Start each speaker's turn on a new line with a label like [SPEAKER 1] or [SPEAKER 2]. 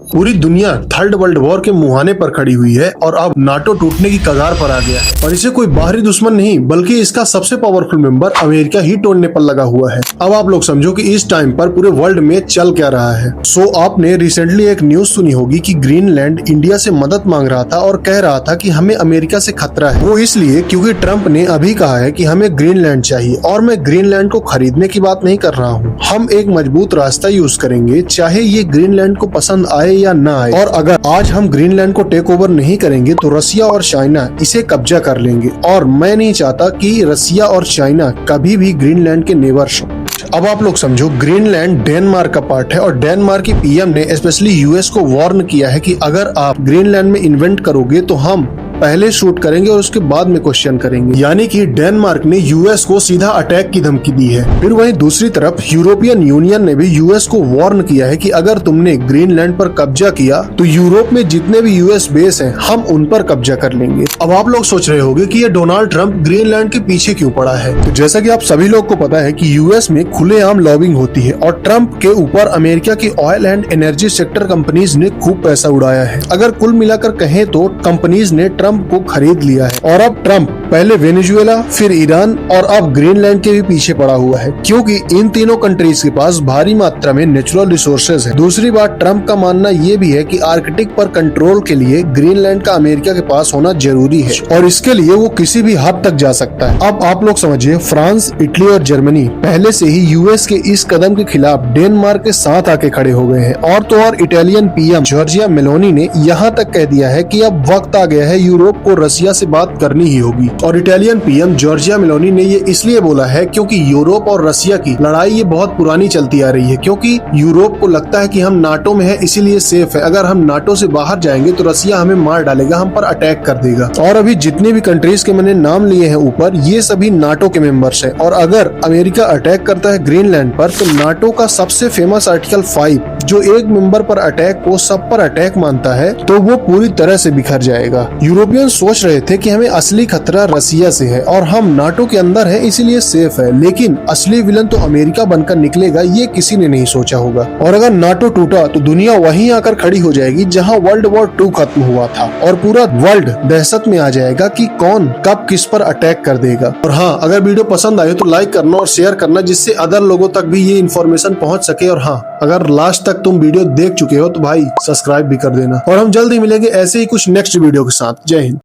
[SPEAKER 1] पूरी दुनिया third world war के मुहाने पर खड़ी हुई है और अब नाटो टूटने की कगार पर आ गया है और इसे कोई बाहरी दुश्मन नहीं बल्कि इसका सबसे पावरफुल मेंबर अमेरिका ही तोड़ने पर लगा हुआ है। अब आप लोग समझो कि इस टाइम पर पूरे वर्ल्ड में चल क्या रहा है। सो आपने रिसेंटली एक न्यूज सुनी होगी कि ग्रीनलैंड इंडिया से मदद मांग रहा था और कह रहा था कि हमें अमेरिका से खतरा है। वो इसलिए क्योंकि ट्रम्प ने अभी कहा है कि हमें ग्रीनलैंड चाहिए और मैं ग्रीनलैंड को खरीदने की बात नहीं कर रहा हूँ। हम एक मजबूत रास्ता यूज करेंगे, चाहे ये ग्रीनलैंड को पसंद आए या ना आए। और अगर आज हम ग्रीनलैंड को टेक ओवर नहीं करेंगे तो रसिया और चाइना इसे कब्जा कर लेंगे और मैं नहीं चाहता कि रसिया और चाइना कभी भी ग्रीनलैंड के नेबर्स हो। अब आप लोग समझो, ग्रीनलैंड डेनमार्क का पार्ट है और डेनमार्क की पीएम ने स्पेशली यूएस को वार्न किया है कि अगर आप ग्रीनलैंड में इन्वेंट करोगे तो हम पहले शूट करेंगे और उसके बाद में क्वेश्चन करेंगे। यानी कि डेनमार्क ने यूएस को सीधा अटैक की धमकी दी है। फिर वहीं दूसरी तरफ यूरोपियन यूनियन ने भी यूएस को वार्न किया है कि अगर तुमने ग्रीनलैंड पर कब्जा किया तो यूरोप में जितने भी यूएस बेस हैं हम उन पर कब्जा कर लेंगे। अब आप लोग सोच रहे होंगे कि ये डोनाल्ड ट्रंप ग्रीनलैंड के पीछे क्यों पड़ा है। तो जैसा कि आप सभी लोग को पता है कि यूएस में खुलेआम लॉबिंग होती है और ट्रंप के ऊपर अमेरिका की oil and energy sector companies ने खूब पैसा उड़ाया है। अगर कुल मिलाकर कहें तो कंपनीज ने ट्रंप को खरीद लिया है और अब ट्रंप पहले वेनेजुएला, फिर ईरान और अब ग्रीनलैंड के भी पीछे पड़ा हुआ है क्योंकि इन तीनों कंट्रीज के पास भारी मात्रा में नेचुरल रिसोर्सेज है। दूसरी बात, ट्रंप का मानना ये भी है कि आर्कटिक पर कंट्रोल के लिए ग्रीनलैंड का अमेरिका के पास होना जरूरी है और इसके लिए वो किसी भी हद तक जा सकता है। अब आप लोग समझिए, फ्रांस, इटली और जर्मनी पहले से ही यूएस के इस कदम के खिलाफ डेनमार्क के साथ आके खड़े हो गए हैं और तो और इटालियन पीएम जॉर्जिया मेलोनी ने यहाँ तक कह दिया है कि अब वक्त आ गया है यूरोप को रसिया से बात करनी ही होगी। और इटालियन पीएम जॉर्जिया मेलोनी ने ये इसलिए बोला है क्योंकि यूरोप और रसिया की लड़ाई ये बहुत पुरानी चलती आ रही है क्योंकि यूरोप को लगता है कि हम नाटो में है इसीलिए सेफ है। अगर हम नाटो से बाहर जाएंगे तो रसिया हमें मार डालेगा, हम पर अटैक कर देगा। और अभी जितने भी कंट्रीज के मैंने नाम लिए हैं ऊपर, ये सभी नाटो के मेंबर्स हैं और अगर अमेरिका अटैक करता है ग्रीनलैंड पर तो नाटो का सबसे फेमस आर्टिकल 5 जो एक मेंबर पर अटैक को सब पर अटैक मानता है तो वो पूरी तरह से बिखर जाएगा। यूरोपियन सोच रहे थे कि हमें असली खतरा रसिया से है और हम नाटो के अंदर है इसीलिए सेफ है, लेकिन असली विलन तो अमेरिका बनकर निकलेगा ये किसी ने नहीं सोचा होगा। और अगर नाटो टूटा तो दुनिया वहीं आकर खड़ी हो जाएगी जहां वर्ल्ड वॉर 2 खत्म हुआ था और पूरा वर्ल्ड दहशत में आ जाएगा कि कौन कब किस पर अटैक कर देगा। और हाँ, अगर वीडियो पसंद आए तो लाइक करना और शेयर करना जिससे अदर लोगों तक भी ये इन्फॉर्मेशन पहुंच सके। और हाँ, अगर लास्ट तक तुम वीडियो देख चुके हो तो भाई सब्सक्राइब भी कर देना और हम जल्द ही मिलेंगे ऐसे ही कुछ नेक्स्ट वीडियो के साथ। जय हिंद।